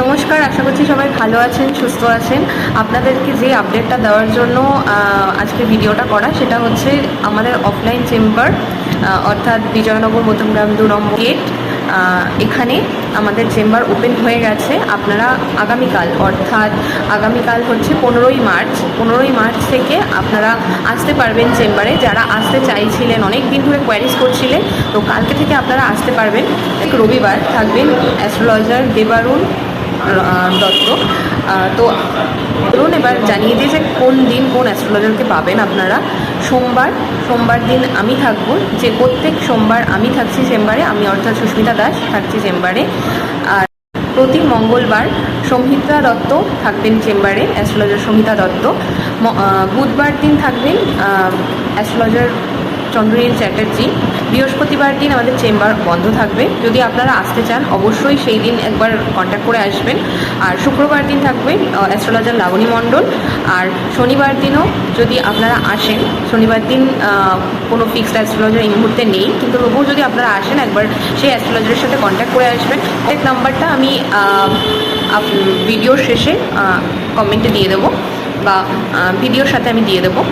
নমস্কার, আশা করছি সবাই ভালো আছেন, সুস্থ আছেন। আপনাদেরকে যে আপডেটটা দেওয়ার জন্য আজকে ভিডিওটা করা, সেটা হচ্ছে আমাদের অফলাইন চেম্বার, অর্থাৎ বিজয়নগর মধ্যমগ্রাম 2 নম্বর গেট। এখানে আমাদের চেম্বার ওপেন হয়ে গেছে। আপনারা আগামীকাল, অর্থাৎ আগামীকাল হচ্ছে 15ই মার্চ থেকে আপনারা আসতে পারবেন চেম্বারে। যারা আসতে চাইছিলেন, অনেক দিন ধরে কোয়ারিজ করছিলেন, তো কালকে থেকে আপনারা আসতে পারবেন। রবিবার থাকবেন অ্যাস্ট্রোলজার দেবারুণ দত্ত। তো ধরুন, এবার জানিয়ে দিই যে কোন দিন কোন অ্যাস্ট্রোলজারকে পাবেন আপনারা। সোমবার দিন আমি থাকবো, যে প্রত্যেক সোমবার আমি থাকছি চেম্বারে, আমি অর্থাৎ সুস্মিতা দাস থাকছি চেম্বারে। আর প্রতি মঙ্গলবার সংহিতা দত্ত থাকবেন চেম্বারে, অ্যাস্ট্রোলজার সংহিতা দত্ত। বুধবার দিন থাকবেন অ্যাস্ট্রোলজার চন্দ্রনীল চ্যাটার্জি। বৃহস্পতিবার দিন আমাদের চেম্বার বন্ধ থাকবে। যদি আপনারা আসতে চান, অবশ্যই সেই দিন একবার কন্ট্যাক্ট করে আসবেন। আর শুক্রবার দিন থাকবে অ্যাস্ট্রোলজার লাবণী মণ্ডল। আর শনিবার দিনও যদি আপনারা আসেন, শনিবার দিন কোনো ফিক্সড অ্যাস্ট্রোলজার এই মুহূর্তে নেই, কিন্তু তবুও যদি আপনারা আসেন, একবার সেই অ্যাস্ট্রোলজারের সাথে কন্ট্যাক্ট করে আসবেন। এক নাম্বারটা আমি ভিডিওর শেষে কমেন্টে দিয়ে দেবো, বা ভিডিওর সাথে আমি দিয়ে দেবো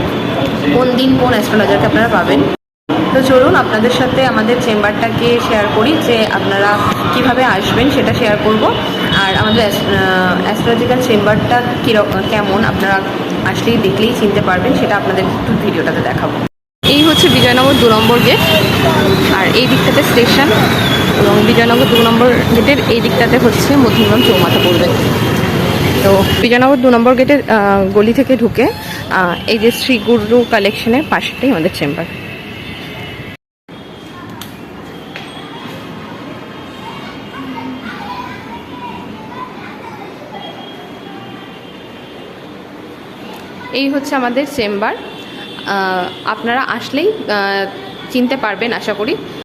কোন দিন কোন অ্যাস্ট্রোলজারকে আপনারা পাবেন। তো চলুন আপনাদের সাথে আমাদের চেম্বারটাকে শেয়ার করি, যে আপনারা কিভাবে আসবেন সেটা শেয়ার করব। আর আমাদের অ্যাস্ট্রোলজিক্যাল চেম্বারটা কেমন, আপনারা আসলেই দেখলেই চিনতে পারবেন, সেটা আপনাদের একটু ভিডিওটাতে দেখাবো। এই হচ্ছে বিজয়নগর 2 নম্বর গেট, আর এই দিকটাতে স্টেশন, এবং বিজয়নগর 2 নম্বর গেটের এই দিকটাতে হচ্ছে মধ্যমগ্রাম চৌমাথা পড়বে। তো বিজয়নগর 2 নম্বর গেটের গলি থেকে ঢুকে এই যে শ্রী গুরু কালেকশনের পাশেটাই আমাদের চেম্বার। এই হচ্ছে আমাদের চেম্বার। আপনারা আসলেই চিনতে পারবেন আশা করি।